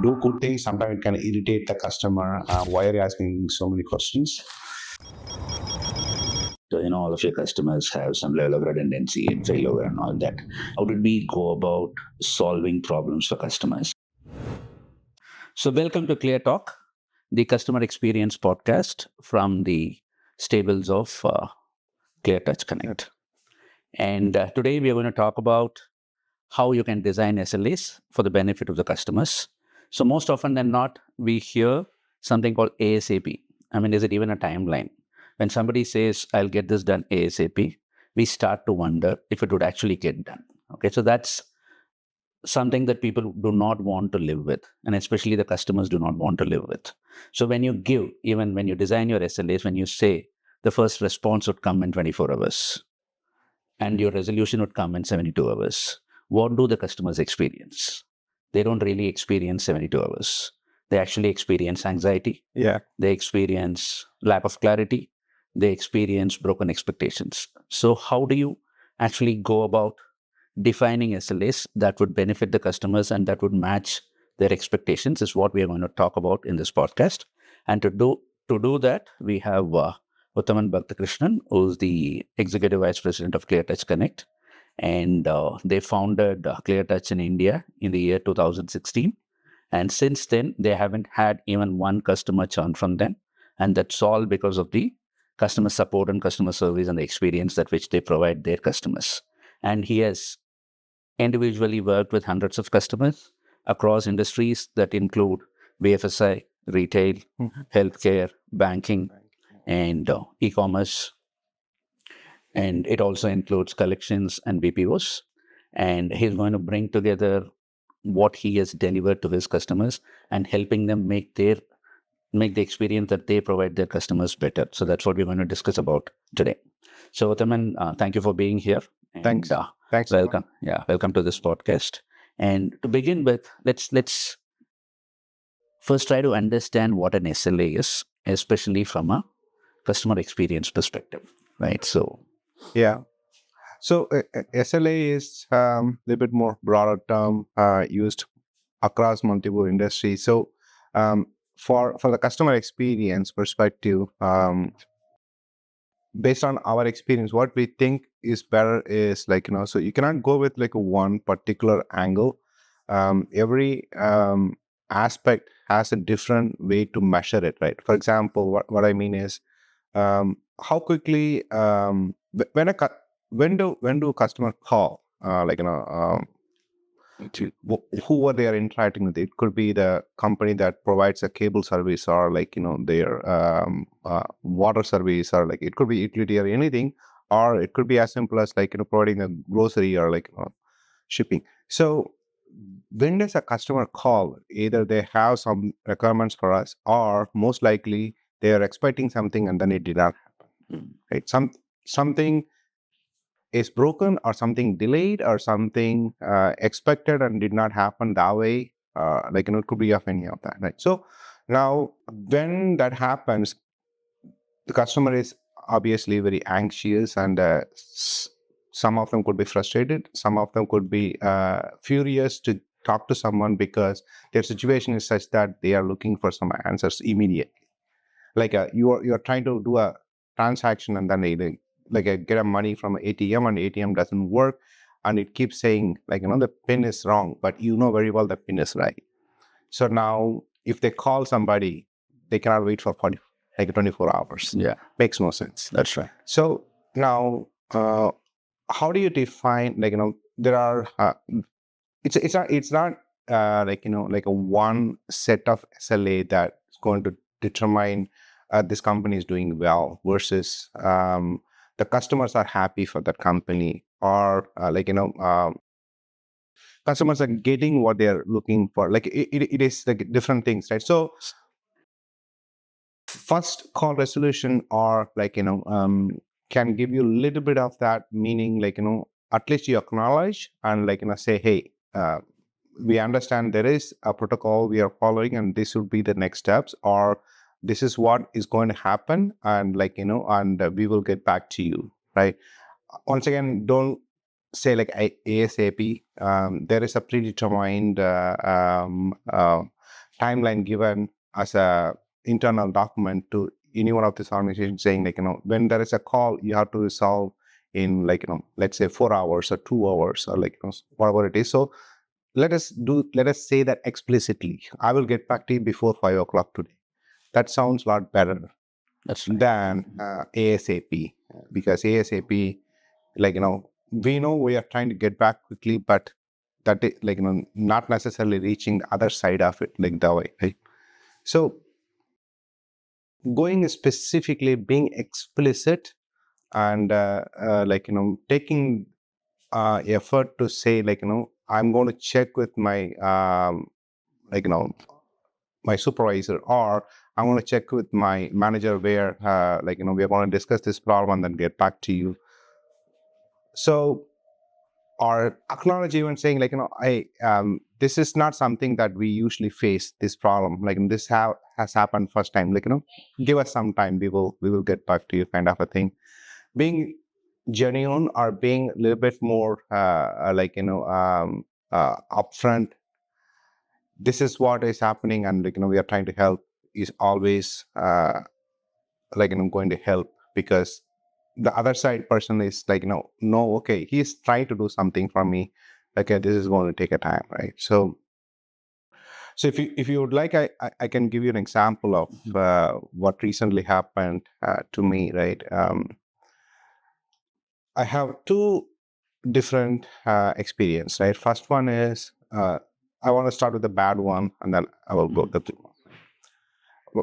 do good things, sometimes it can irritate the customer. Why are you asking so many questions? So, all of your customers have some level of redundancy and failover and all that. How did we go about solving problems for customers? So, welcome to Clear Talk, the customer experience podcast from the stables of Clear Touch Connect. And today we are going to talk about how you can design SLAs for the benefit of the customers. So, most often than not, we hear something called ASAP. I mean, is it even a timeline? When somebody says, I'll get this done ASAP, we start to wonder if it would actually get done. Okay, so that's something that people do not want to live with, and especially the customers do not want to live with. So when you give, even when you design your SLAs, when you say the first response would come in 24 hours and your resolution would come in 72 hours, what do the customers experience? They don't really experience 72 hours. They actually experience anxiety. Yeah. They experience lack of clarity. They experience broken expectations. So how do you actually go about defining SLAs that would benefit the customers and that would match their expectations is what we are going to talk about in this podcast. And to do that, we have Uttaman Bhakthakrishnan, who's the Executive Vice President of ClearTouch Connect. And they founded ClearTouch in India in the year 2016. And since then, they haven't had even one customer churn from them. And that's all because of the customer support and customer service and the experience that which they provide their customers. And he has individually worked with hundreds of customers across industries that include BFSI, retail, healthcare, banking, and e-commerce. And it also includes collections and BPOs. And he's going to bring together what he has delivered to his customers and helping them make the experience that they provide their customers better. So that's what we're going to discuss about today. So Uttaman, thank you for being here. And, Thanks. Thanks. Welcome. Yeah, welcome to this podcast. And to begin with, let's first try to understand what an SLA is, especially from a customer experience perspective, right? So Yeah. So SLA is a little bit more broader term used across multiple industries. So for the customer experience perspective, based on our experience, what we think is better is so you cannot go with like a one particular angle. Every aspect has a different way to measure it, right? For example, what I mean is how quickly when do customer call who are they are interacting with. It could be the company that provides a cable service or their water service, or it could be utility or anything, or it could be as simple as providing a grocery or shipping. So when does a customer call, either they have some requirements for us, or most likely they are expecting something and then it did not happen, right? Something is broken, or something delayed, or something expected and did not happen that way. It could be of any of that, right? So now when that happens, the customer is obviously very anxious, and some of them could be frustrated, some of them could be furious to talk to someone because their situation is such that they are looking for some answers immediately. You're trying to do a transaction, and then they get a money from ATM, and ATM doesn't work, and it keeps saying the pin is wrong, but very well the pin is right. So now if they call somebody, they cannot wait for 24 hours. yeah, Makes no sense. that's right. So now how do you define there are it's not like a one set of SLA that's going to determine this company is doing well versus the customers are happy for that company, or customers are getting what they're looking for. It is like different things, right? So first call resolution, or can give you a little bit of that meaning, at least you acknowledge and say, hey, we understand there is a protocol we are following, and this would be the next steps, or this is what is going to happen, and and we will get back to you, right? Once again, don't say ASAP. There is a predetermined timeline given as a internal document to any one of these organizations saying, like, when there is a call, you have to resolve in, like, let's say 4 hours or 2 hours, or, like, whatever it is. So let us say that explicitly. I will get back to you before 5 o'clock today. That sounds a lot better That's right. than ASAP, because ASAP, like, we know we are trying to get back quickly, but that is, like, not necessarily reaching the other side of it like that way, right? So going specifically, being explicit, and like, taking effort to say, like, I'm going to check with my like, my supervisor, or I want to check with my manager where, like, we are going to discuss this problem and then get back to you. So, or acknowledge, even saying, like, this is not something that we usually face, this problem, like, this has happened first time, like, give us some time, we will get back to you, kind of a thing. Being genuine, or being a little bit more like, upfront, this is what is happening, and, like, we are trying to help, is always like, going to help, because the other side person is like, no, okay, he's trying to do something for me, okay, this is going to take a time, right? So if you would like, I can give you an example of what recently happened to me, right? I have two different experience, right? First one is, I want to start with the bad one, and then I will go to the good one.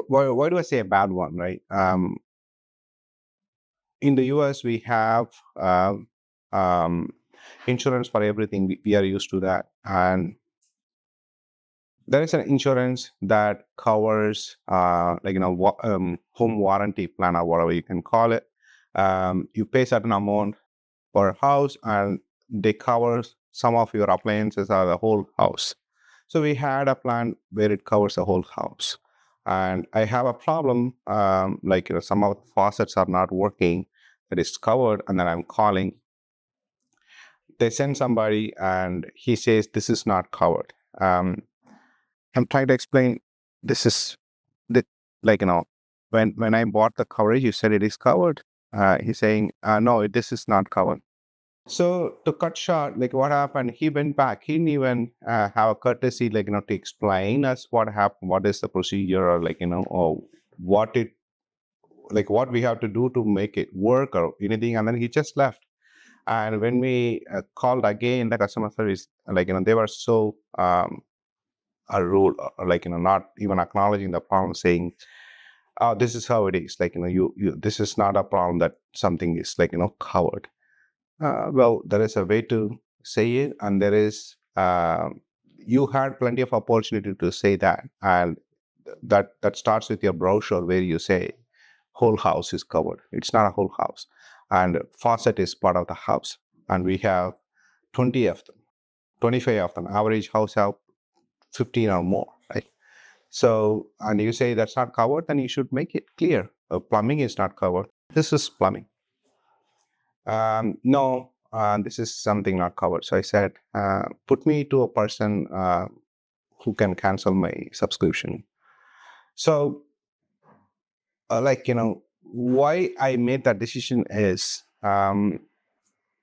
Why do I say a bad one, right? In the US, we have um, insurance for everything. We are used to that, and there is an insurance that covers, like, home warranty plan, or whatever you can call it. You pay certain amount for a house, and they cover some of your appliances or the whole house. So we had a plan where it covers the whole house, and I have a problem, like, some of the faucets are not working, that is covered, and then I'm calling. They send somebody, and he says this is not covered. I'm trying to explain, this is the, like, when I bought the coverage, you said it is covered. He's saying, no, this is not covered. So to cut short, like, what happened, he went back. He didn't even have a courtesy, like, to explain us what happened, what is the procedure, or, like, or what it, like, what we have to do to make it work, or anything. And then he just left. And when we called again, the customer service, like, they were so rude, or, like, not even acknowledging the problem, saying, oh, this is how it is, like, you this is not a problem that something is, like, covered. Well, there is a way to say it, and there is, you had plenty of opportunity to say that, and that starts with your brochure, where you say whole house is covered. It's not a whole house, and faucet is part of the house, and we have 20 of them, 25 of them. Average house have 15 or more, right? So, and you say that's not covered, then you should make it clear. Plumbing is not covered. This is plumbing. No, this is something not covered. So I said, put me to a person who can cancel my subscription. So, like, why I made that decision is,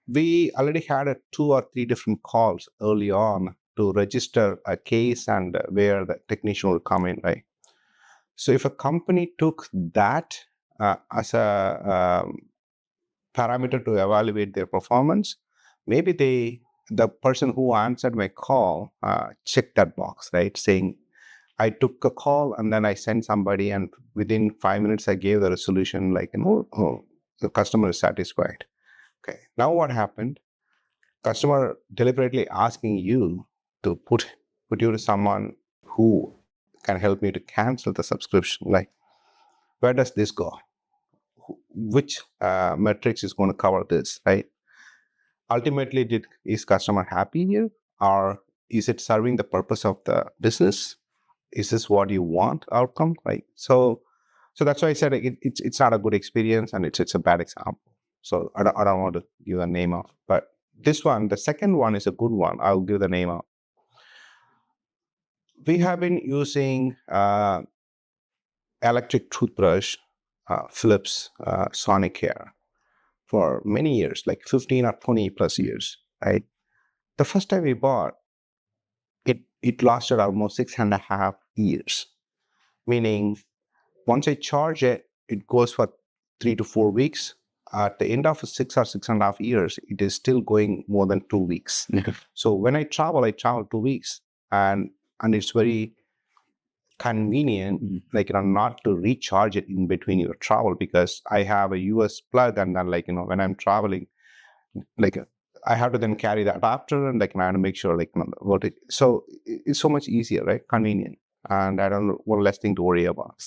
we already had 2 or 3 different calls early on to register a case, and where the technician will come in, right? So if a company took that as a parameter to evaluate their performance, maybe the person who answered my call checked that box, right? Saying, I took a call, and then I sent somebody, and within 5 minutes I gave the resolution, like, oh, the customer is satisfied. Okay, now what happened? Customer deliberately asking you to put you to someone who can help me to cancel the subscription. Like, where does this go? Which metrics is going to cover this, right? Ultimately, is customer happy here, or is it serving the purpose of the business? Is this what you want outcome, right? So that's why I said it's not a good experience, and it's a bad example. So I don't want to give a name of, but this one, the second one, is a good one. I'll give the name of. We have been using electric toothbrush, Philips Sonicare, for many years, like 15 or 20 plus years, right? The first time we bought it, it lasted almost 6.5 years, meaning once I charge it, it goes for 3 to 4 weeks. At the end of 6 or 6.5 years, it is still going more than 2 weeks. So when I travel 2 weeks, and it's very convenient, like not to recharge it in between your travel, because I have a US plug, and then when I'm traveling, like I have to then carry the adapter, and I have to make sure what it. So it's so much easier, right? Convenient, and I don't one less thing to worry about.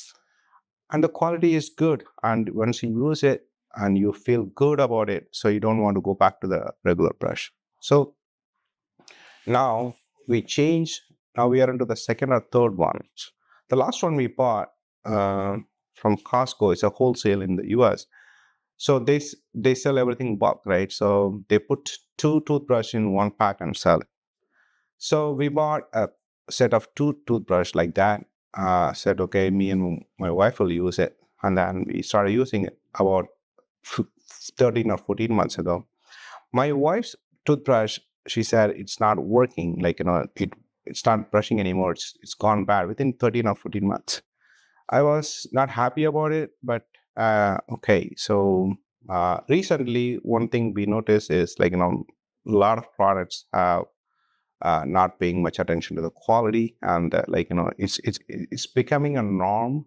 And the quality is good, and once you use it and you feel good about it, so you don't want to go back to the regular brush. So now we change. Now we are into the second or third one. The last one we bought uh, from Costco is a wholesale in the US. So they sell everything bulk, right? So they put two toothbrush in one pack and sell it. So we bought a set of two toothbrush like that. Said, okay, me and my wife will use it. And then we started using it about 13 or 14 months ago. My wife's toothbrush, she said it's not working. It's not brushing anymore. It's gone bad within 13 or 14 months. I was not happy about it, but okay. So recently, one thing we noticed is a lot of products have not paying much attention to the quality, and it's becoming a norm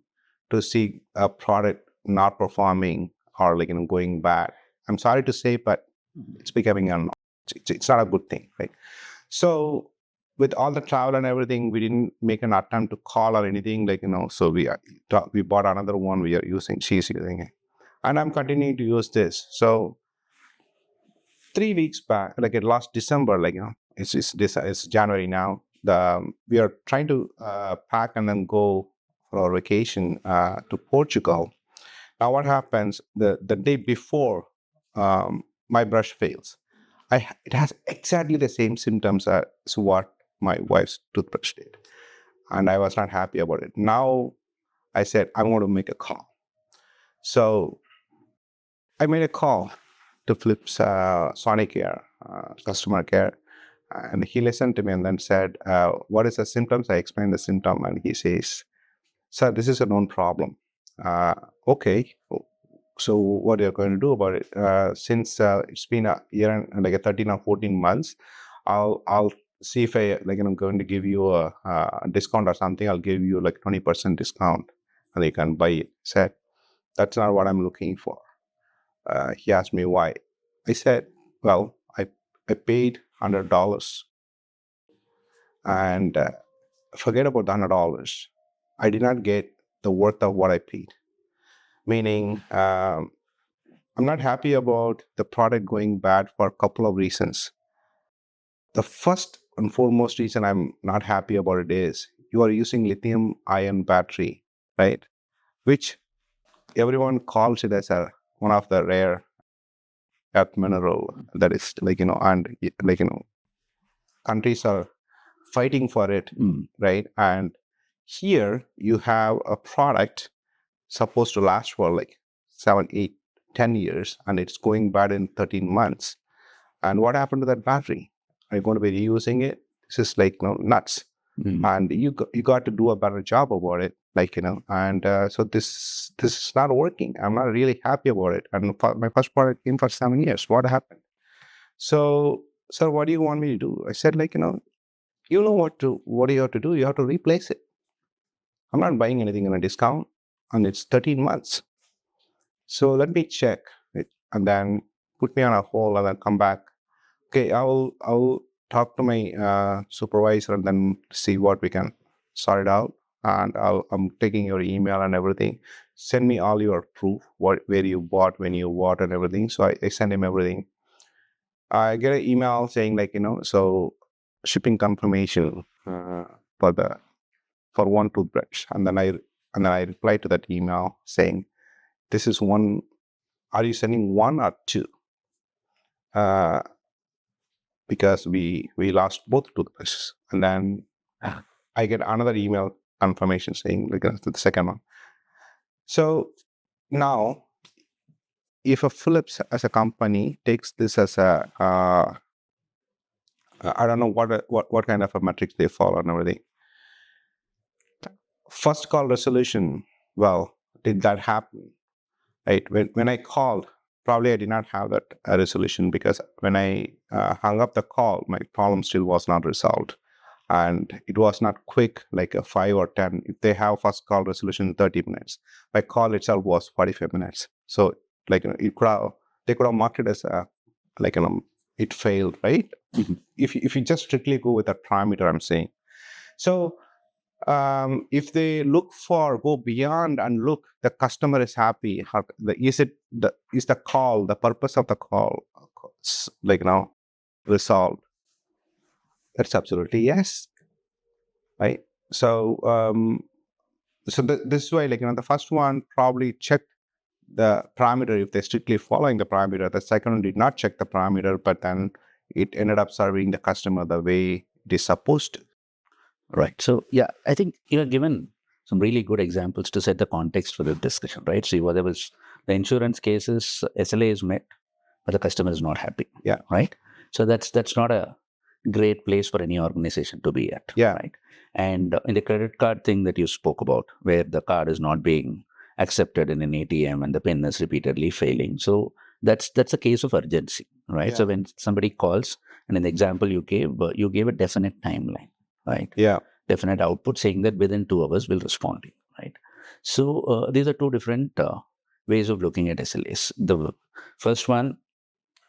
to see a product not performing or going bad. I'm sorry to say, but it's becoming a norm. It's not a good thing, right? So with all the travel and everything, we didn't make an attempt to call or anything, so we bought another one. She's using it, and I'm continuing to use this. So 3 weeks back, last December, it's January now. We are trying to pack and then go for our vacation to Portugal. Now, what happens the day before, my brush fails. It has exactly the same symptoms as what my wife's toothbrush did, and I was not happy about it. Now, I said I'm going to make a call. So I made a call to Philips Sonicare customer care, and he listened to me and then said, "What is the symptoms?" I explained the symptom, and he says, "Sir, this is a known problem." Uh, okay, so what are you going to do about it? Since it's been a year and like a 13 or 14 months, I'll see if I'm going to give you a discount or something. I'll give you like 20% discount, and you can buy it. Said, that's not what I'm looking for. He asked me why. I said, well, I paid $100, and forget about the $100. I did not get the worth of what I paid. Meaning, I'm not happy about the product going bad for a couple of reasons. The first and foremost reason I'm not happy about it is you are using lithium ion battery, right? Which everyone calls it as one of the rare earth mineral that is and countries are fighting for it, right? And here you have a product supposed to last for like 7, 8, 10 years, and it's going bad in 13 months. And what happened to that battery? Are you going to be reusing it? This is nuts. And you got to do a better job about it, and so this is not working. I'm not really happy about it. And my first product came for 7 years. What happened? So, sir, what do you want me to do? I said, you know what you have to do. You have to replace it. I'm not buying anything on a discount, and it's 13 months. So let me check it, and then put me on a hold, and then come back. Okay, I'll talk to my supervisor and then see what we can sort it out. And I'm taking your email and everything. Send me all your proof, where you bought, when you bought, and everything. So I send him everything. I get an email saying so shipping confirmation for the for one toothbrush, and then I reply to that email saying, this is one. Are you sending one or two? Because we lost both toothbrushes. And then I get another email confirmation saying like the second one. So now, if a Philips as a company takes this as a I don't know what kind of a metrics they follow and everything. First call resolution. Well, did that happen? Right. When I called, probably I did not have that resolution, because when I hung up the call, my problem still was not resolved, and it was not quick like a 5 or 10. If they have first call resolution in 30 minutes, my call itself was 45 minutes. So like they could have marked it as a like it failed, right? If you just strictly go with that parameter, I'm saying. So if they go beyond and look, the customer is happy. Is the call, the purpose of the call, like resolved? That's absolutely yes, right? So this is why, the first one probably checked the parameter if they're strictly following the parameter. The second one did not check the parameter, but then it ended up serving the customer the way it is supposed to. Right. So, yeah, I think you have given some really good examples to set the context for the discussion, right? See, whether was the insurance cases, SLA is met, but the customer is not happy. Yeah. Right. So that's not a great place for any organization to be at. Yeah. Right. And in the credit card thing that you spoke about, where the card is not being accepted in an ATM and the PIN is repeatedly failing. So that's a case of urgency, right? Yeah. So when somebody calls, and in the example you gave a definite timeline, right? Yeah. Definite output saying that within 2 hours we'll respond to you, right? So these are two different ways of looking at SLAs. The first one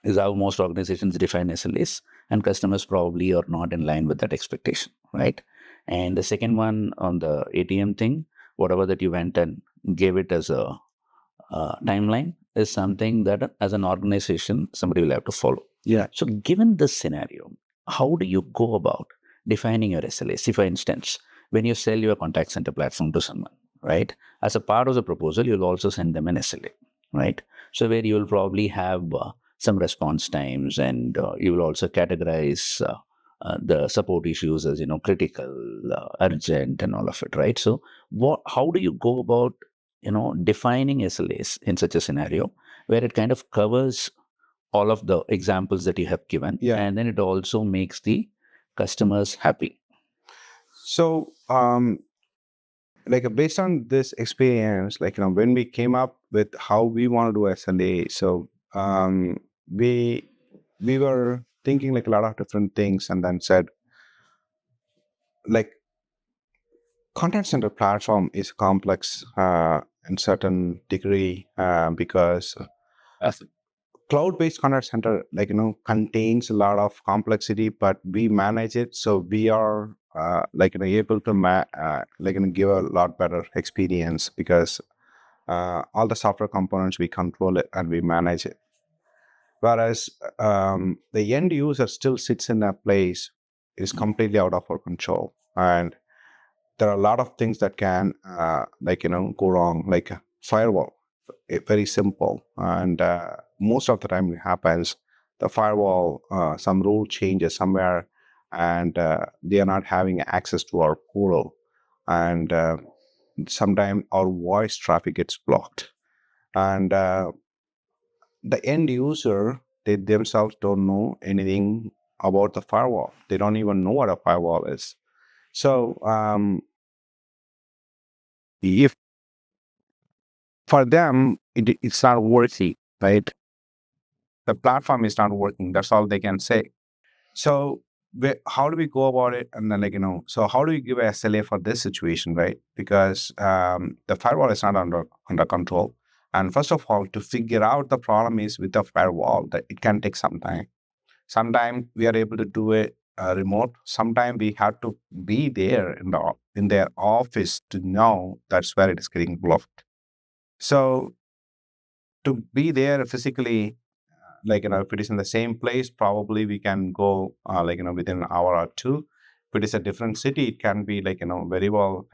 is how most organizations define SLAs, and customers probably are not in line with that expectation, right? And the second one on the ATM thing, whatever that you went and gave it as a timeline, is something that as an organization somebody will have to follow. Yeah. So given this scenario, how do you go about defining your SLA? See, for instance, when you sell your contact center platform to someone, right? As a part of the proposal, you'll also send them an SLA, right? So where you'll probably have some response times, and you will also categorize the support issues as critical, urgent, and all of it, right? So how do you go about defining SLAs in such a scenario where it kind of covers all of the examples that you have given, Yeah. and then it also makes the customers happy? So, based on this experience, when we came up with how we want to do SLA, so we were thinking like a lot of different things, and then said, like, contact center platform is complex in certain degree, because cloud-based contact center contains a lot of complexity, but we manage it, so we are able to give a lot better experience, because all the software components we control it and we manage it, whereas the end user still sits in a place is completely out of our control, and there are a lot of things that can go wrong, like a firewall. Very simple, and most of the time it happens. The firewall, some rule changes somewhere, and they are not having access to our portal, and sometimes our voice traffic gets blocked, and the end user, they themselves don't know anything about the firewall. They don't even know what a firewall is. So if for them it's not working, right? The platform is not working. That's all they can say. So how do we go about it? And then so how do we give a SLA for this situation, right? Because the firewall is not under control. And first of all, to figure out the problem is with the firewall, that it can take some time. Sometimes we are able to do it remote. Sometimes we have to be there in their office to know that's where it is getting blocked. So to be there physically, if it is in the same place, probably we can go within an hour or two. If it is a different city, it can be very well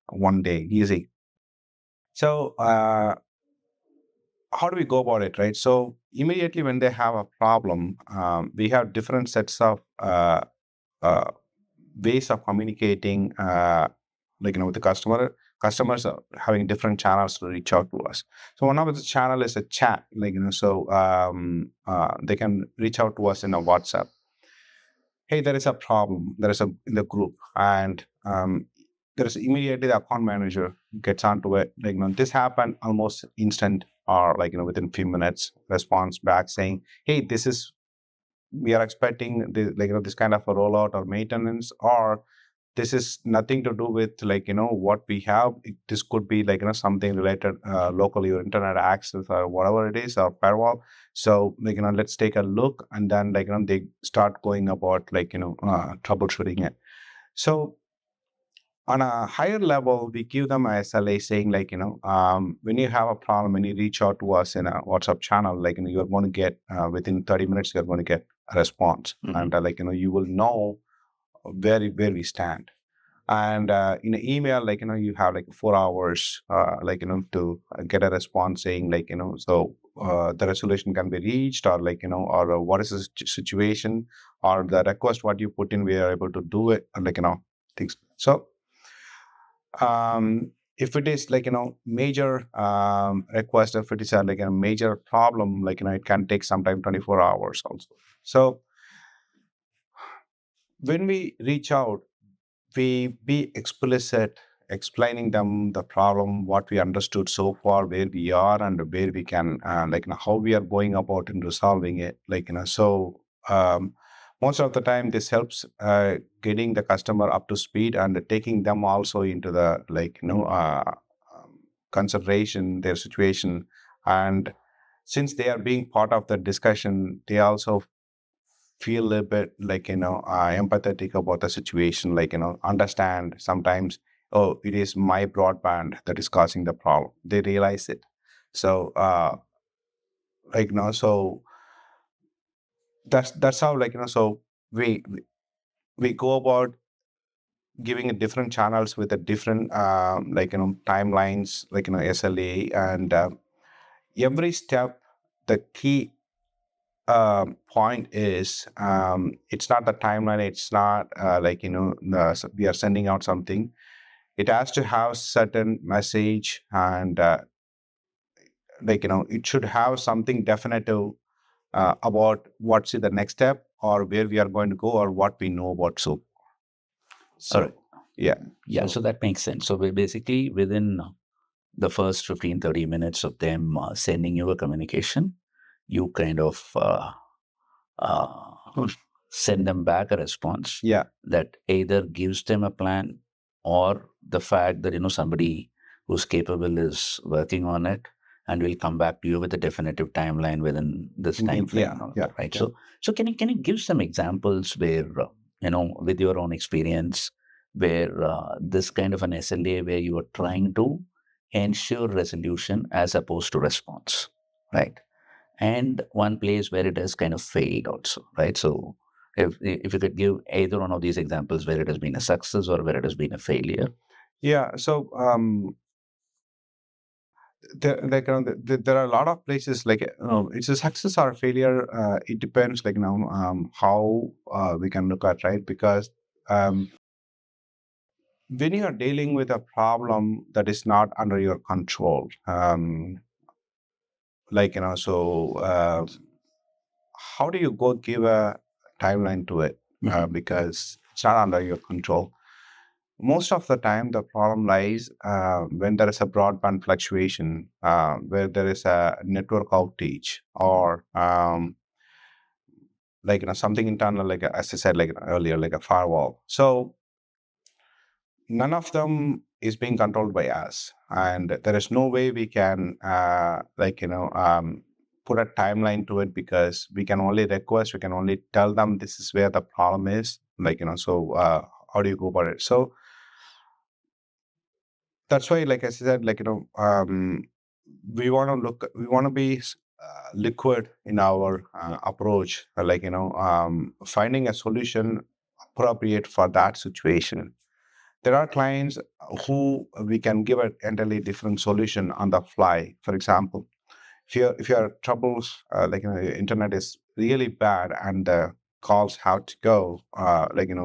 one day easy. So how do we go about it, right? So immediately when they have a problem, we have different sets of ways of communicating, with the customers are having different channels to reach out to us. So one of the channel is a chat, they can reach out to us in a WhatsApp. Hey, there is a problem. There is a in the group, and there is immediately the account manager gets onto it. This happened almost instant, or within few minutes, response back saying, "Hey, this is we are expecting this, this kind of a rollout or maintenance, or this is nothing to do with what we have. This could be something related locally or internet access or whatever it is, or firewall. So let's take a look, and then they start going about troubleshooting it. So on a higher level, we give them a SLA saying when you have a problem, when you reach out to us in a WhatsApp channel, you're going to get within 30 minutes, you're going to get a response, and you will know where we stand. And in an email, you have 4 hours to get a response saying the resolution can be reached, or or what is the situation, or the request what you put in, we are able to do it, and things. So if it is major request, if it is a major problem, it can take sometime 24 hours also. So when we reach out, we be explicit, explaining them the problem, what we understood so far, where we are, and where we can how we are going about in resolving it. Most of the time this helps getting the customer up to speed, and taking them also into the consideration their situation. And since they are being part of the discussion, they also feel a little bit empathetic about the situation, understand sometimes, oh, it is my broadband that is causing the problem. They realize it. So so that's how so we go about giving it different channels with a different timelines, SLA, and every step, the key point is, it's not the timeline, it's not we are sending out something. It has to have certain message, and it should have something definitive about what's the next step, or where we are going to go, or what we know about. So All right. yeah. Yeah, so that makes sense. So we basically, within the first 15-30 minutes of them sending you a communication, you kind of send them back a response Yeah. that either gives them a plan, or the fact that somebody who's capable is working on it, and will come back to you with a definitive timeline within this time frame. Right. Yeah. So can you give some examples where with your own experience, where this kind of an SLA, where you are trying to ensure resolution as opposed to response, right? And one place where it has kind of failed also, right? So if you could give either one of these examples where it has been a success or where it has been a failure. Yeah. So there are a lot of places it's a success or failure. It depends how we can look at, right? Because when you are dealing with a problem that is not under your control, how do you go give a timeline to it? Because it's not under your control. Most of the time, the problem lies when there is a broadband fluctuation, where there is a network outage, or something internal, as I said earlier, like a firewall. So none of them is being controlled by us, and there is no way we can put a timeline to it, because we can only request, we can only tell them this is where the problem is, how do you go about it? So that's why, like I said, we want to be liquid in our approach, finding a solution appropriate for that situation. There are clients who we can give an entirely different solution on the fly. For example, if your troubles, your internet is really bad, and calls have to go.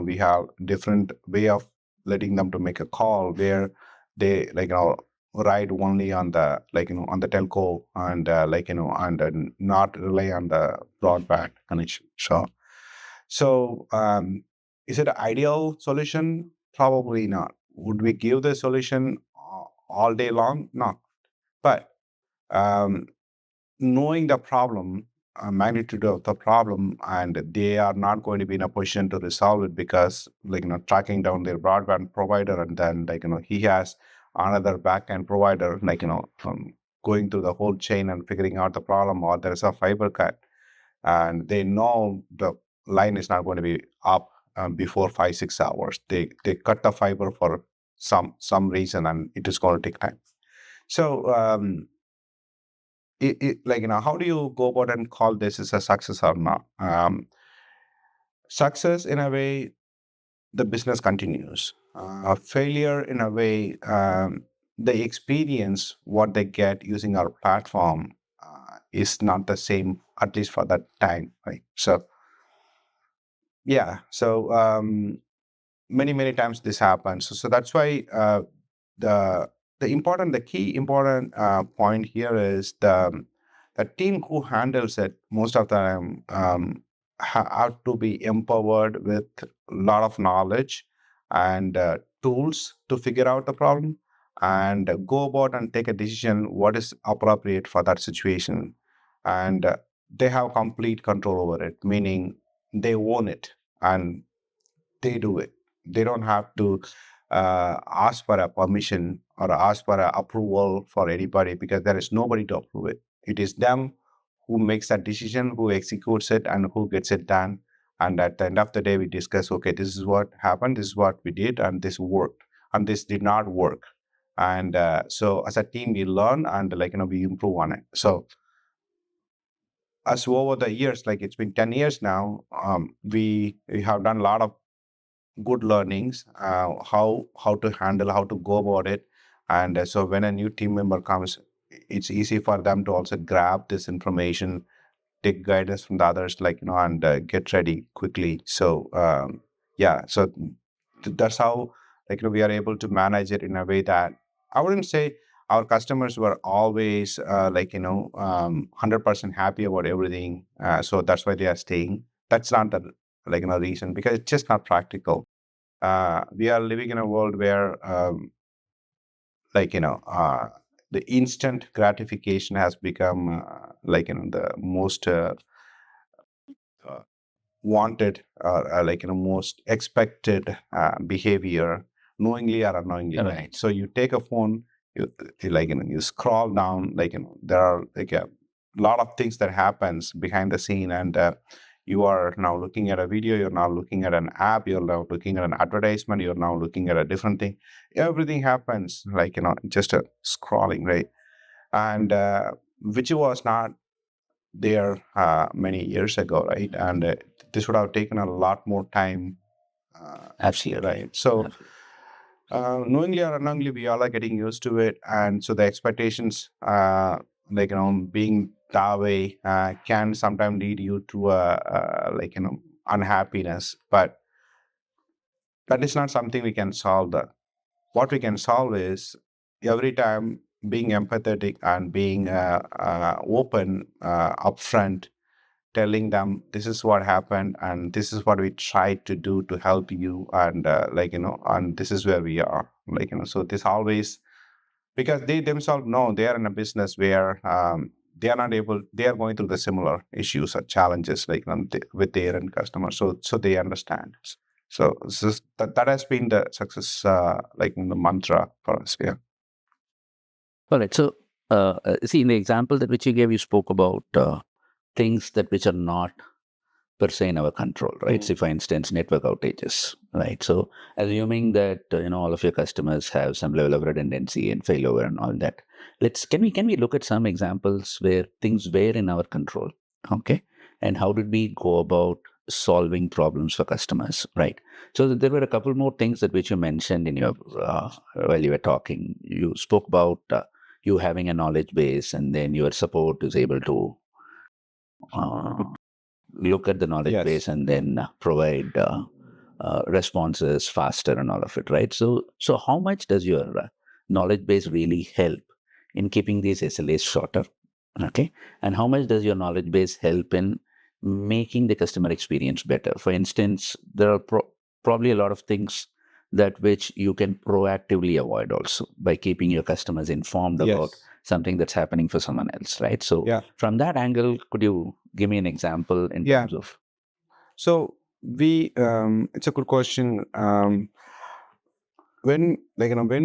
We have different way of letting them to make a call where they ride only on the on the telco and not rely on the broadband connection. So is it an ideal solution? Probably not. Would we give the solution all day long? No. But um, knowing the problem, magnitude of the problem, and they are not going to be in a position to resolve it because, tracking down their broadband provider, and then, he has another backend provider, going through the whole chain and figuring out the problem, or there's a fiber cut, and they know the line is not going to be up before 5 6 hours. They cut the fiber for some reason, and it is going to take time. So how do you go about and call this as a success or not? Success, in a way, the business continues. Failure, in a way, the experience what they get using our platform is not the same, at least for that time, right? So yeah, many times this happens. So that's why the the key important point here is the team who handles it most of the time have to be empowered with a lot of knowledge and tools to figure out the problem and go about and take a decision what is appropriate for that situation, and they have complete control over it, meaning they own it and they do it. They don't have to ask for a permission or ask for a approval for anybody, because there is nobody to approve it. It is them who makes that decision, who executes it, and who gets it done. And at the end of the day, we discuss, okay, this is what happened, this is what we did, and this worked, and this did not work. And so as a team, we learn and we improve on it. So as over the years, like it's been 10 years now, we have done a lot of good learnings, how to handle, how to go about it, and so when a new team member comes, it's easy for them to also grab this information, take guidance from the others, and get ready quickly. That's how we are able to manage it in a way that I wouldn't say our customers were always 100% happy about everything, so that's why they are staying. That's not the reason, because it's just not practical. We are living in a world where like you know uh, the instant gratification has become the most uh, wanted, or most expected behavior, knowingly or unknowingly, right? Right. So you take a phone, you scroll down, there are a lot of things that happens behind the scene, and you are now looking at a video, you're now looking at an app, you're now looking at an advertisement, you're now looking at a different thing. Everything happens just a scrolling, right? And which was not there many years ago, right? And this would have taken a lot more time, Absolutely. right? So Absolutely. knowingly or unknowingly, we all are getting used to it, and so the expectations, being that way, can sometimes lead you to unhappiness. But that is not something we can solve. That what we can solve is every time being empathetic and being open, upfront, telling them this is what happened and this is what we tried to do to help you, and and this is where we are, so this always, because they themselves know they are in a business where they are not able, they are going through the similar issues or challenges with their end customers, so they understand. So that has been the success, the mantra for us. Yeah. All right. So, see, in the example that which you gave, you spoke about things that which are not per se in our control, right? So, for instance, network outages, right? So, assuming that all of your customers have some level of redundancy and failover and all that, can we look at some examples where things were in our control, okay? And how did we go about solving problems for customers, right? So there were a couple more things that which you mentioned in your while you were talking. You spoke about you having a knowledge base, and then your support is able to uh, look at the knowledge Yes. base and then provide responses faster and all of it, right? So how much does your knowledge base really help in keeping these SLAs shorter? Okay, and how much does your knowledge base help in making the customer experience better? For instance, there are probably a lot of things that which you can proactively avoid also by keeping your customers informed about Yes. something that's happening for someone else, right? So Yeah. from that angle, could you give me an example in Yeah. terms of? So it's a good question. When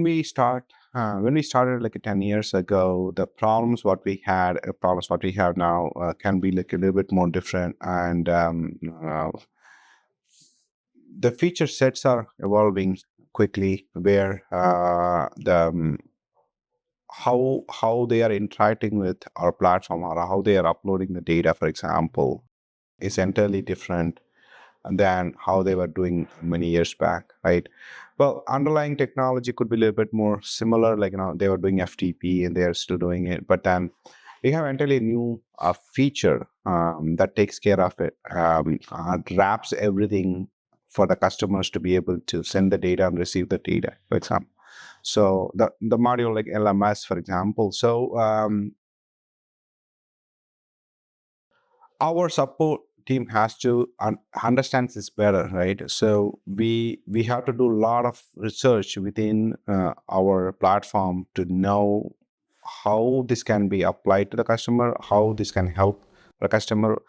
we started like 10 years ago, the problems what we have now can be like a little bit more different, and the feature sets are evolving quickly, where the how they are interacting with our platform, or how they are uploading the data, for example, is entirely different than how they were doing many years back, right? Well, underlying technology could be a little bit more similar, like they were doing FTP and they are still doing it, but then we have entirely new feature that takes care of it, wraps everything for the customers to be able to send the data and receive the data, for example. So the module like LMS, for example. So our support team has to understand this better, right? So we have to do a lot of research within our platform to know how this can be applied to the customer, how this can help the customer.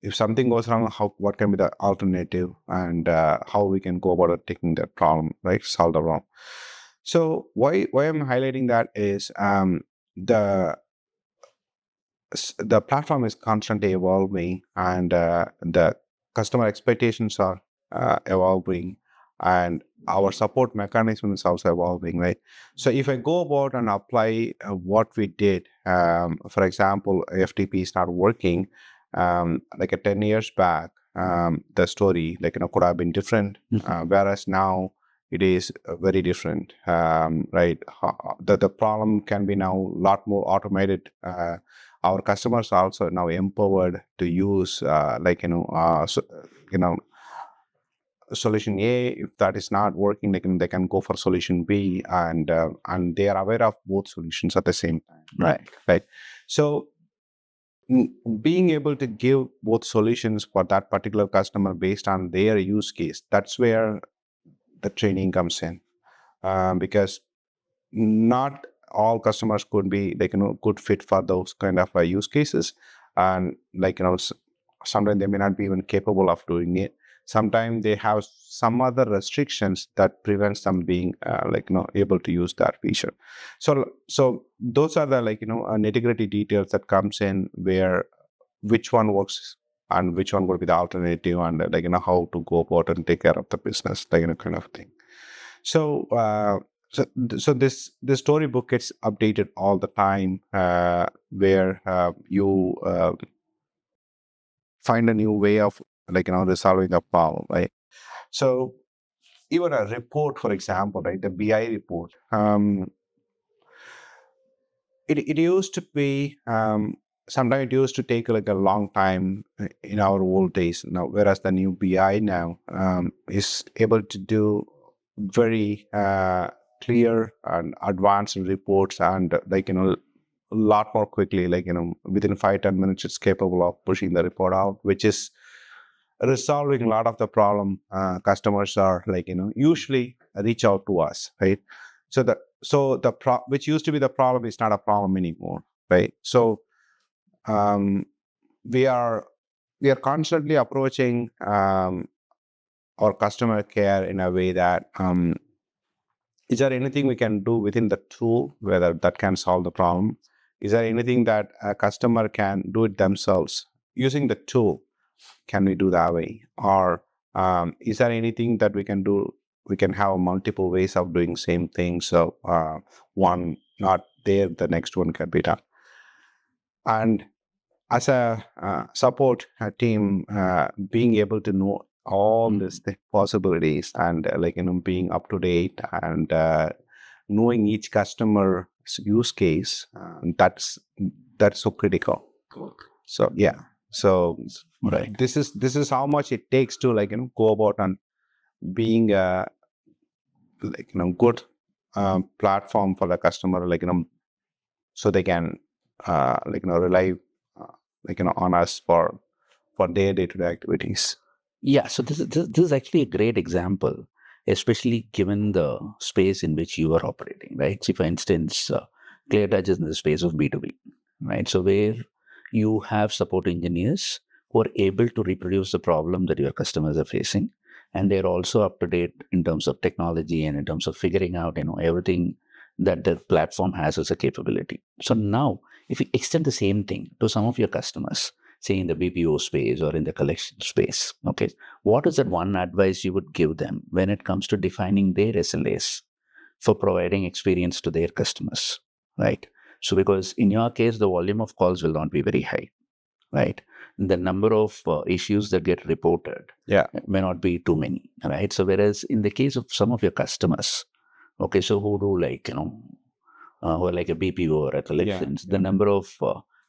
If something goes wrong, how what can be the alternative, and how we can go about it, taking that problem, right? Solve the problem. So why I'm highlighting that is the the platform is constantly evolving, and the customer expectations are evolving, and our support mechanism is also evolving, right? So if I go about and apply what we did, for example, FTP is not working, like 10 years back, the story could have been different, whereas now it is very different, right? The problem can be now a lot more automated. Our customers are also now empowered to use you know solution A. If that is not working, they can go for solution B, and they are aware of both solutions at the same time, right? So being able to give both solutions for that particular customer based on their use case, that's where the training comes in, because not all customers could be good fit for those kind of use cases, and sometimes they may not be even capable of doing it. Sometimes they have some other restrictions that prevents them being able to use that feature. So those are the nitty gritty details that comes in, where which one works and which one would be the alternative, and how to go about and take care of the business, kind of thing. So so this storybook gets updated all the time, where you find a new way of resolving a problem, right? So even a report, for example, right, the BI report, it used to be, sometimes it used to take like a long time in our old days now, whereas the new BI now is able to do very clear and advanced reports, and a lot more quickly, within 5-10 minutes it's capable of pushing the report out, which is resolving a lot of the problem. Customers are usually reach out to us, right? So which used to be the problem is not a problem anymore, right? So um, we are we are constantly approaching our customer care in a way that, is there anything we can do within the tool whether that can solve the problem? Is there anything that a customer can do it themselves using the tool? Can we do that way? Or is there anything that we can do? We can have multiple ways of doing same thing. So one not there, the next one can be done. And as a support team, being able to know all these possibilities, and being up to date, and knowing each customer's use case, that's so critical. So yeah. So Right. this is how much it takes to go about and being a good platform for the customer, so they can rely on us for their day-to-day activities. Yeah, so this is actually a great example, especially given the space in which you are operating, right? See, for instance, ClearTouch is in the space of B2B, right? So where you have support engineers who are able to reproduce the problem that your customers are facing, and they're also up to date in terms of technology and in terms of figuring out, everything that the platform has as a capability. So now, if you extend the same thing to some of your customers, say in the BPO space or in the collection space, okay, what is that one advice you would give them when it comes to defining their SLAs for providing experience to their customers, right? So, because in your case, the volume of calls will not be very high, right? The number of issues that get reported Yeah. may not be too many, right? So, whereas in the case of some of your customers, okay, so who do who are like a BPO or a collections, the number of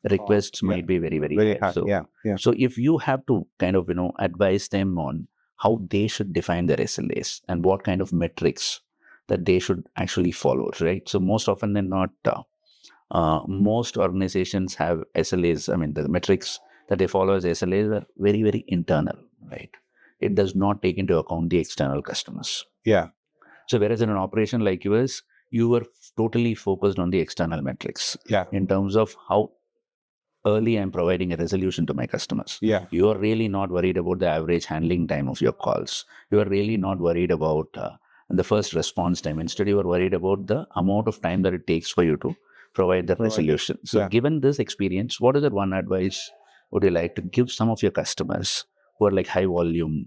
requests Yeah. might be very, very Very high. high. So, Yeah. so if you have to kind of, advise them on how they should define their SLAs and what kind of metrics that they should actually follow, right? So most often than not, most organizations have SLAs. I mean, the metrics that they follow as SLAs are very, very internal, right? It does not take into account the external customers. Yeah. So whereas in an operation like yours, you were totally focused on the external metrics Yeah. in terms of how early I'm providing a resolution to my customers. Yeah. You are really not worried about the average handling time of your calls. You are really not worried about the first response time. Instead, you are worried about the amount of time that it takes for you to provide the resolution. So, Yeah. given this experience, what is that one advice would you like to give some of your customers who are like high volume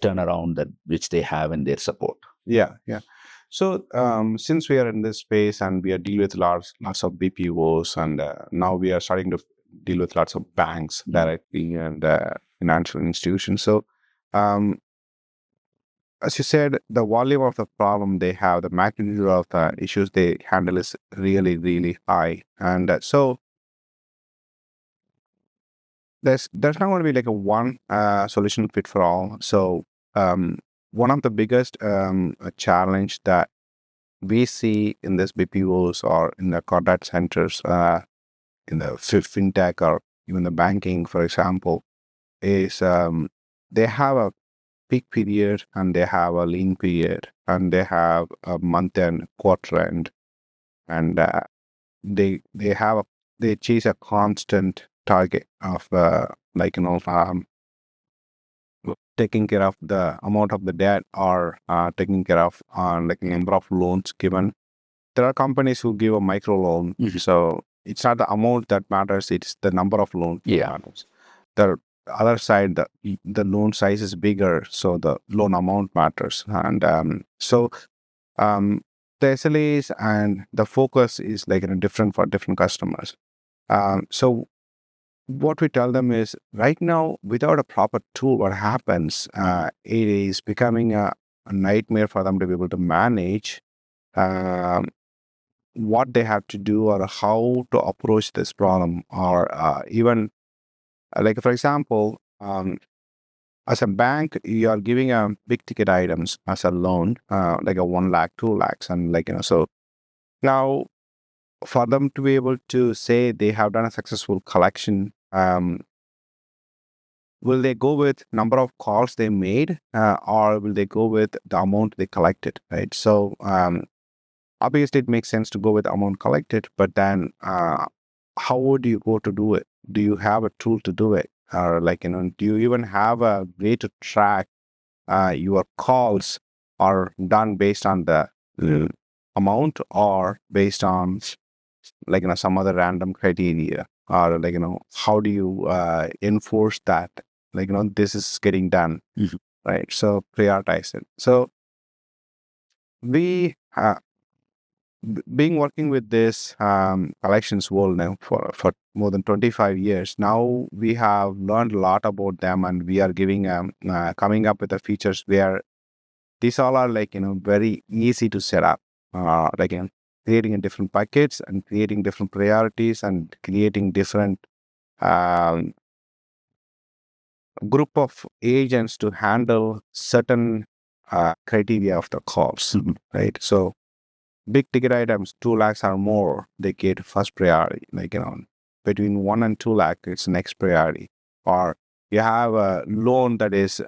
turnaround that which they have in their support? Yeah. Yeah. So since we are in this space and we are dealing with lots of BPOs, and now we are starting to deal with lots of banks directly and financial institutions. So um, as you said, the volume of the problem they have, the magnitude of the issues they handle is really, really high. And so there's not going to be like a one solution fit for all. So one of the biggest challenge that we see in this BPOs or in the contact centers, in the fintech or even the banking, for example, is they have a peak period and they have a lean period and they have a month end, quarter end, and they have they chase a constant target of taking care of the amount of the debt or taking care of number of loans given. There are companies who give a micro loan, so it's not the amount that matters; it's the number of loans that Yeah. matters. The other side, the loan size is bigger, so the loan amount matters, and um, the SLAs and the focus is different for different customers. So what we tell them is right now, without a proper tool, what happens? It is becoming a nightmare for them to be able to manage um, what they have to do or how to approach this problem, or even like for example, as a bank, you are giving a big ticket items as a loan, like a 1 lakh, 2 lakhs, and so now for them to be able to say they have done a successful collection. Will they go with number of calls they made, or will they go with the amount they collected? Right. So obviously, it makes sense to go with amount collected, but then how would you go to do it? Do you have a tool to do it, or do you even have a way to track your calls are done based on the uh, amount or based on some other random criteria, or how do you enforce that this is getting done, right? So prioritize it. So we being working with this collections world now for more than 25 years now, we have learned a lot about them, and we are giving coming up with the features where these all are very easy to set up, creating in different buckets and creating different priorities and creating different um, group of agents to handle certain criteria of the calls, right? So big ticket items, 2 lakhs or more, they get first priority. Like, between 1 and 2 lakh, it's next priority. Or you have a loan that is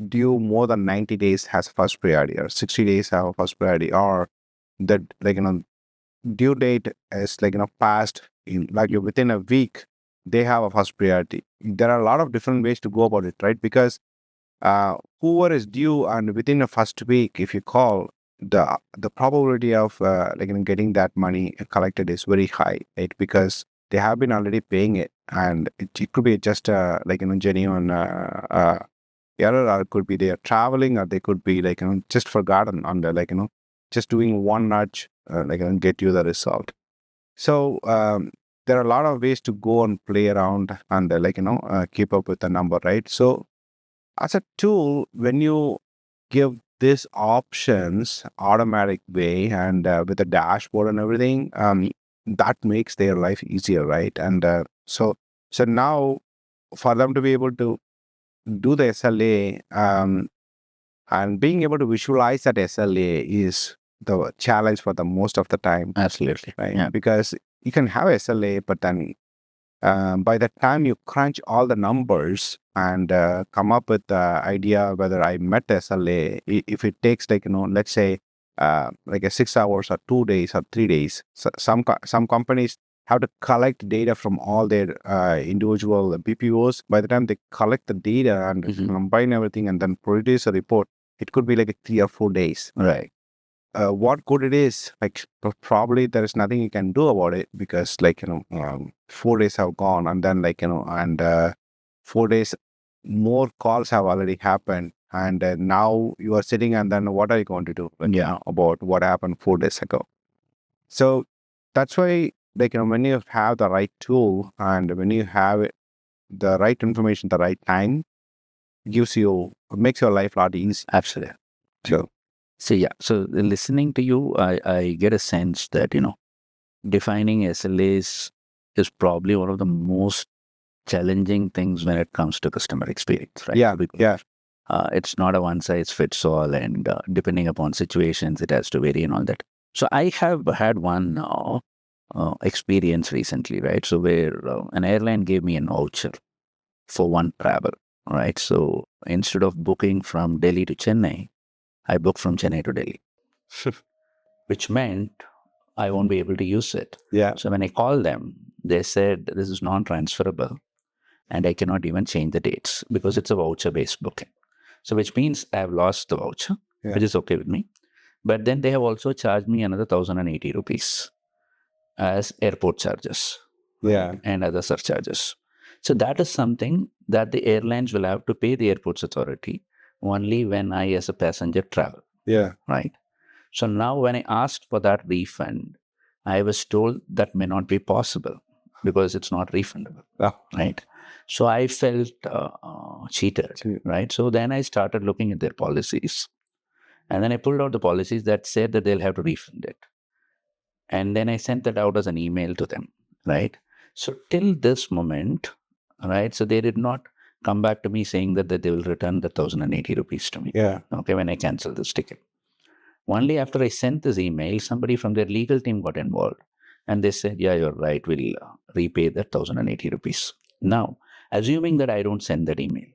due more than 90 days has first priority, or 60 days have first priority, or that, due date is past in like within a week, they have a first priority. There are a lot of different ways to go about it, right? Because whoever is due and within the first week, if you call, the probability of getting that money collected is very high, right? Because they have been already paying it, and it could be just genuine error, or it could be they are traveling, or they could be just forgotten on the just doing one nudge, get you the result. So there are a lot of ways to go and play around and keep up with the number, right? So as a tool, when you give these options automatic way, and with a dashboard and everything, that makes their life easier, right? And so now for them to be able to do the SLA, and being able to visualize that SLA is the challenge for the most of the time, Absolutely. right? Yeah. Because you can have SLA, but then by the time you crunch all the numbers and come up with the idea whether I met the SLA, if it takes let's say like a 6 hours or 2 days or 3 days, so some companies have to collect data from all their individual BPOs. By the time they collect the data and combine everything and then produce a report, it could be like 3 or 4 days. Right. What good it is, probably there is nothing you can do about it, because 4 days have gone, and then 4 days more calls have already happened, and now you are sitting, and then what are you going to do about what happened 4 days ago? So that's why when you have the right tool, and when you have the right information the right time, makes your life a lot easier. Absolutely. So yeah. So listening to you, I get a sense that, defining SLAs is probably one of the most challenging things when it comes to customer experience, right? yeah, Because yeah, it's not a one size fits all, and depending upon situations, it has to vary and all that. So I have had one experience recently, right? So where an airline gave me an voucher for one travel, right? So instead of booking from Delhi to Chennai, I booked from Chennai to Delhi, which meant I won't be able to use it. yeah, So when I called them, they said this is non-transferable and I cannot even change the dates because it's a voucher-based booking. So which means I have lost the voucher, yeah, which is okay with me. But then they have also charged me another 1,080 rupees as airport charges yeah, and other surcharges. So that is something that the airlines will have to pay the airports authority only when I, as a passenger, travel, yeah, right? So now when I asked for that refund, I was told that may not be possible because it's not refundable, Ah, right? So I felt cheated, Cheated. right? So then I started looking at their policies. And then I pulled out the policies that said that they'll have to refund it. And then I sent that out as an email to them, right? So till this moment, right? So they did not come back to me saying that they will return the 1,080 rupees to me. yeah, Okay, when I cancel this ticket. Only after I sent this email, somebody from their legal team got involved. And they said, yeah, you're right, we'll repay that 1,080 rupees. Now, assuming that I don't send that email,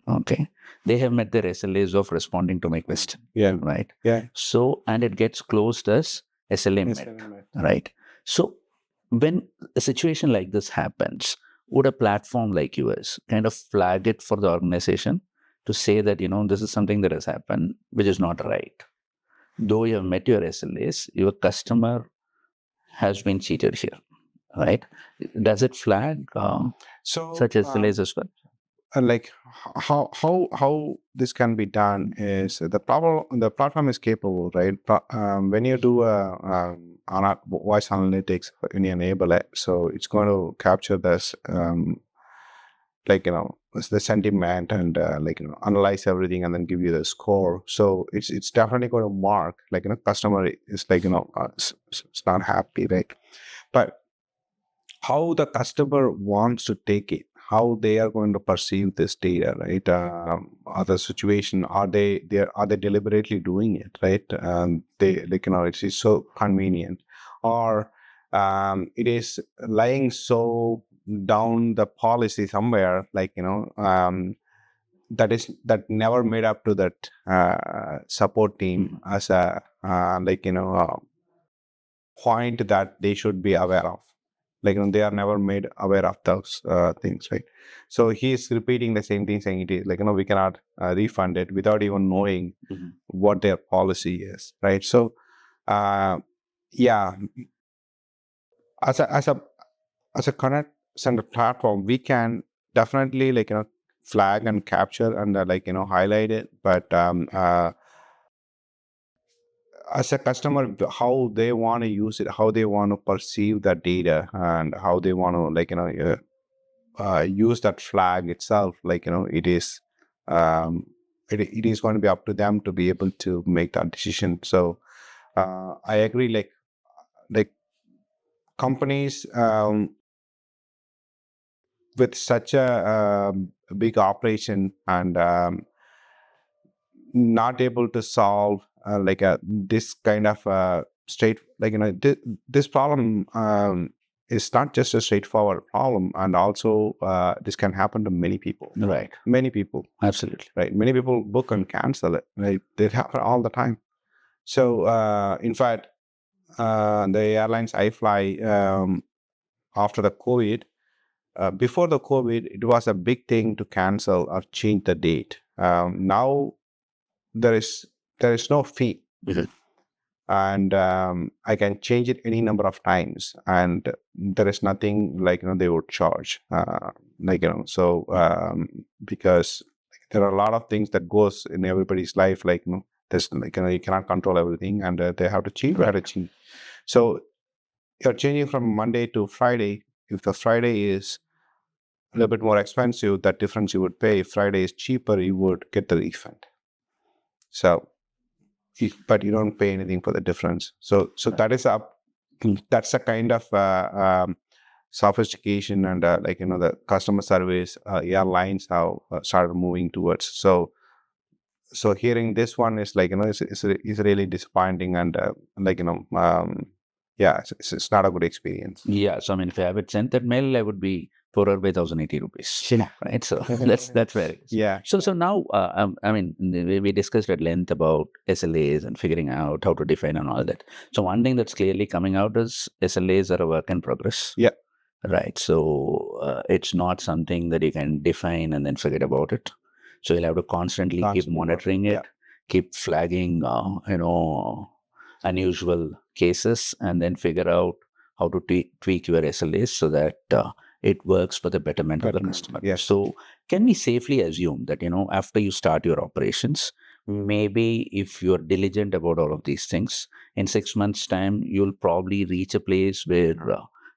okay, they have met their SLAs of responding to my question, yeah, right? yeah. So, and it gets closed as SLA met, right? So, when a situation like this happens, would a platform like yours kind of flag it for the organization to say that, this is something that has happened, which is not right? Though you have met your SLAs, your customer has been cheated here, right? Does it flag So such SLAs as well? how this can be done is the platform is capable, right? When you do voice analytics, when you enable it, so it's going to capture this the sentiment, and analyze everything and then give you the score. So it's definitely going to mark customer is it's not happy, right? But how the customer wants to take it, how they are going to perceive this data, right? Are the situation, are they deliberately doing it, right? They like, it is so convenient, or it is lying so down the policy somewhere, like, that never made up to that support team as a point that they should be aware of. Like, they are never made aware of those things, right? So he's repeating the same thing, saying it is like, we cannot refund it without even knowing what their policy is, right? So uh, yeah, as a as a as a connect center platform, we can definitely, flag and capture and highlight it, but as a customer, how they want to use it, how they want to perceive that data, and how they want to use that flag itself, it is it is going to be up to them to be able to make that decision. So I agree, like companies with such a big operation, and not able to solve this kind of straight, this problem is not just a straightforward problem, and also this can happen to many people, Right. many people, Absolutely. right? Many people book and cancel it, right? They happen all the time. So in fact, the airlines I fly, after the COVID, before the COVID, it was a big thing to cancel or change the date. Now there is no fee, and I can change it any number of times, and there is nothing they would charge, so because there are a lot of things that goes in everybody's life, there's you cannot control everything, and they have to change, so you're changing from Monday to Friday. If the Friday is a little bit more expensive, that difference you would pay. If Friday is cheaper, you would get the refund. So but you don't pay anything for the difference. So that is that's a kind of sophistication, and the customer service airlines have started moving towards. So hearing this one is is really disappointing, and yeah, it's not a good experience. Yeah. So I mean, if I had sent that mail, I would be poorer by 1,080 rupees. Right. So that's very good. Yeah. So now, I mean, we discussed at length about SLAs and figuring out how to define and all that. So one thing that's clearly coming out is SLAs are a work in progress. Yeah. Right. So it's not something that you can define and then forget about it. So you'll have to constantly keep monitoring it, keep flagging, unusual cases, and then figure out how to tweak your SLAs so that it works for the betterment of the customer. Yes. So can we safely assume that, after you start your operations, maybe if you're diligent about all of these things, in 6 months' time, you'll probably reach a place where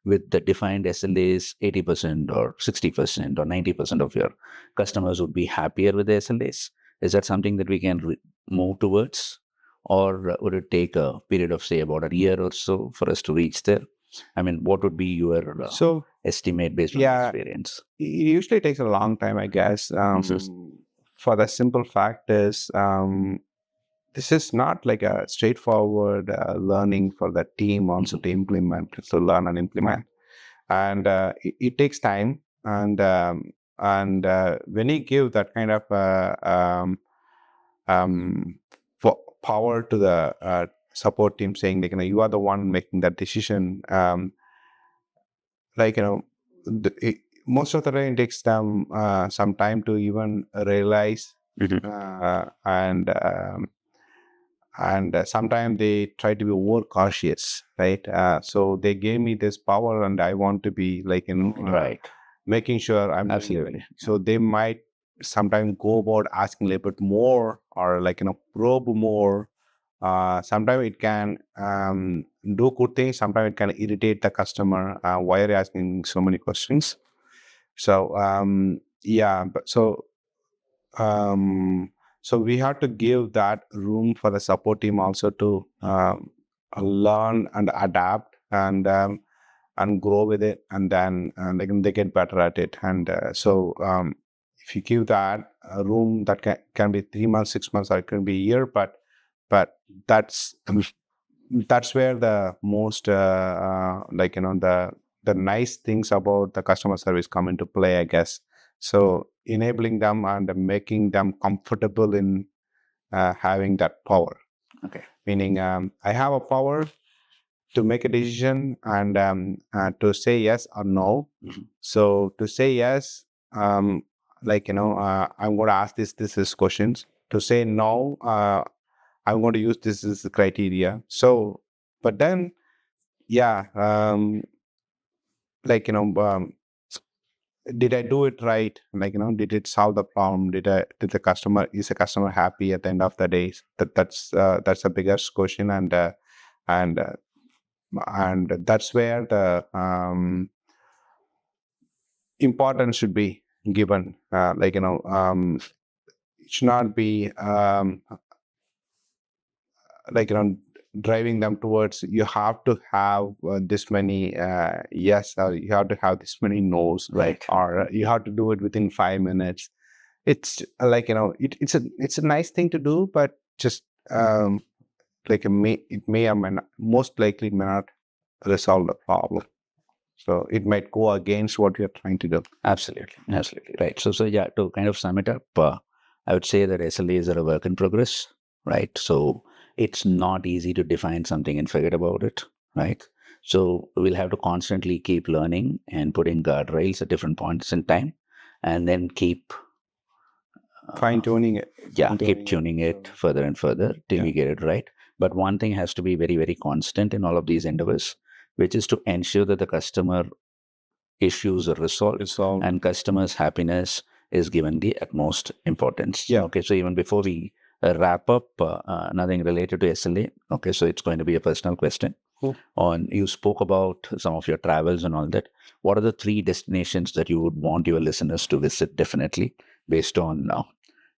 with the defined SLAs, 80% or 60% or 90% of your customers would be happier with the SLAs? Is that something that we can move towards? Or would it take a period of, say, about a year or so for us to reach there? I mean, what would be your estimate based on experience? It usually takes a long time, I guess. For the simple fact is, this is not like a straightforward learning for the team also to implement, to learn and implement, and it takes time. And when you give that kind of power to the support team, saying you are the one making that decision, most of the time it takes them some time to even realize, and sometimes they try to be more cautious, right? So they gave me this power, and I want to be right, making sure I'm absolutely. So they might sometimes go about asking a little bit more, or probe more. Sometimes it can do good things. Sometimes it can irritate the customer. Why are you asking so many questions? So yeah, but um, so we have to give that room for the support team also to learn and adapt, and and grow with it, and then they get better at it. And if you give that a room, that can be 3 months, 6 months, or it can be a year, but that's that's where the most the nice things about the customer service come into play, I guess. So enabling them and making them comfortable in having that power. Okay. Meaning, I have a power to make a decision and to say yes or no. Mhm. So to say yes, I'm going to ask this questions. To say no, I'm going to use this as the criteria. So, but then, yeah, like, did I do it right? Did it solve the problem? Did the customer, is the customer happy at the end of the day? That's a biggest question. And and that's where the importance should be given. It should not be like you know driving them towards, you have to have this many yes, or you have to have this many no's, Right. or you have to do it within 5 minutes. It's it's a nice thing to do, but just it may or may not, most likely may not resolve the problem. So it might go against what you're trying to do. Absolutely. Absolutely. Right. So yeah, to kind of sum it up, I would say that SLAs are a work in progress, right? So it's not easy to define something and forget about it, right? So we'll have to constantly keep learning and putting guardrails at different points in time, and then keep Fine tuning it. yeah, keep tuning it further and further till we get it right. But one thing has to be very, very constant in all of these endeavors, which is to ensure that the customer issues are resolved Resolve. and customers' happiness is given the utmost importance. Yeah. Okay, so even before we wrap up, nothing related to SLA. Okay, so it's going to be a personal question. Cool. On you spoke about some of your travels and all that. What are the 3 destinations that you would want your listeners to visit definitely based on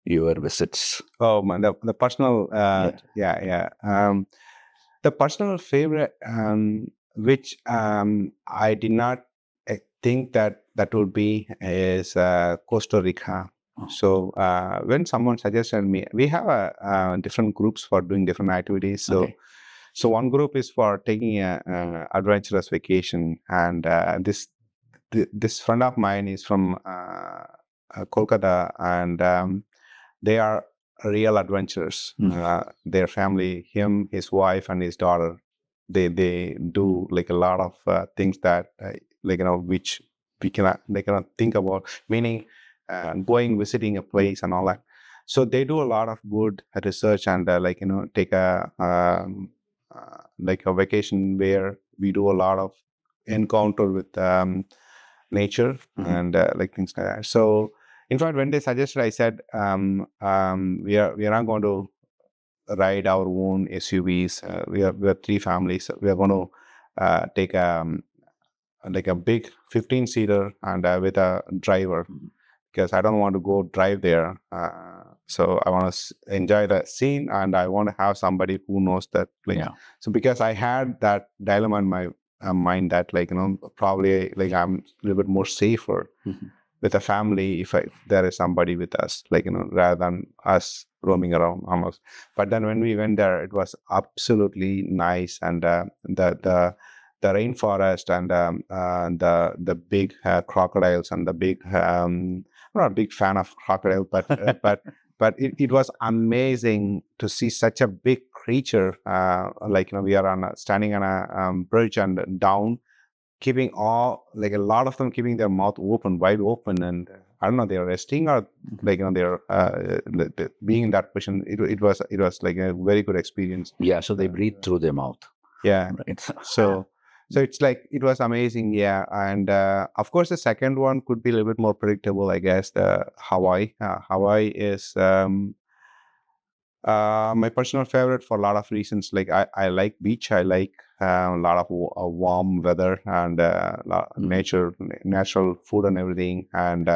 your visits? Oh man, the personal, the personal favorite, which I did not think that would be, is Costa Rica. Oh. So when someone suggested me, we have different groups for doing different activities. So Okay. so one group is for taking a adventurous vacation, and this friend of mine is from Kolkata, and they are real adventurers. Their family, him, his wife, and his daughter, they do like a lot of things that which they cannot think about. Meaning, going visiting a place and all that. So they do a lot of good research and take a like a vacation where we do a lot of encounter with nature and like things like that. So in fact, when they suggested, I said, we are not going to ride our own SUVs. We are 3 families. We are going to take like a big 15-seater and with a driver, because I don't want to go drive there. So I want to enjoy the scene, and I want to have somebody who knows that place. Yeah. So because I had that dilemma in my mind that probably like I'm a little bit more safer with a family if there is somebody with us, rather than us roaming around almost. But then when we went there, it was absolutely nice, and the rainforest and the big crocodiles and the big. I'm not a big fan of crocodile, but it was amazing to see such a big creature. We are standing on a bridge and down, keeping a lot of them keeping their mouth open, wide open, and I don't know, they're resting or they're being in that position. It was like a very good experience. Yeah, so they breathe through their mouth. Yeah. Right. So it's like, it was amazing. Yeah. And of course, the second one could be a little bit more predictable, I guess. The Hawaii. Hawaii is my personal favorite for a lot of reasons. Like I like beach. I like a lot of warm weather and natural food and everything. And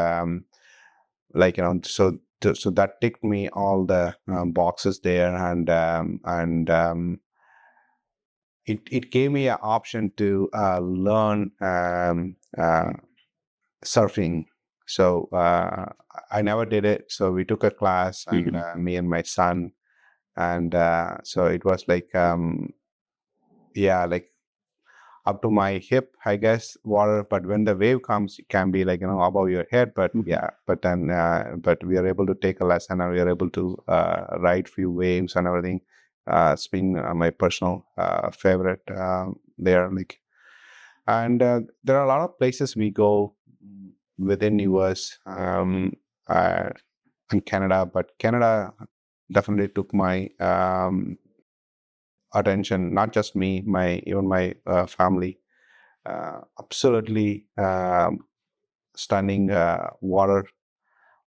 so that ticked me all the boxes there. And it gave me an option to learn surfing. So I never did it. So we took a class, and me and my son, and so it was like yeah, like up to my hip, I guess, water. But when the wave comes, it can be like, above your head. But yeah, but then but we are able to take a lesson, and we are able to ride few waves and everything. It's been my personal favorite there. Like, and there are a lot of places we go within US in Canada, but Canada definitely took my attention. Not just me, my even my family. Absolutely stunning water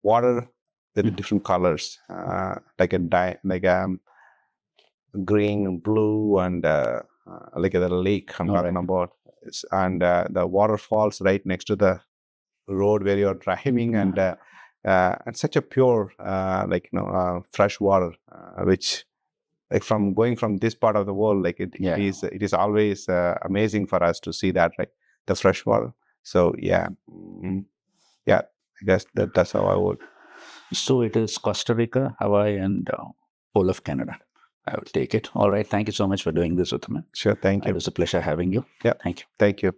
with different colors, like green, blue, and like the lake I'm talking about. And the waterfalls right next to the road where you're driving, and such a pure, fresh water, which, like, from going from this part of the world, like it is always amazing for us to see that, right? The fresh water. So yeah, yeah. I guess that's how I would. So it is Costa Rica, Hawaii, and whole of Canada. I will take it. All right. Thank you so much for doing this with me. Sure. Thank It you. was a pleasure having you. Yeah. Thank you. Thank you.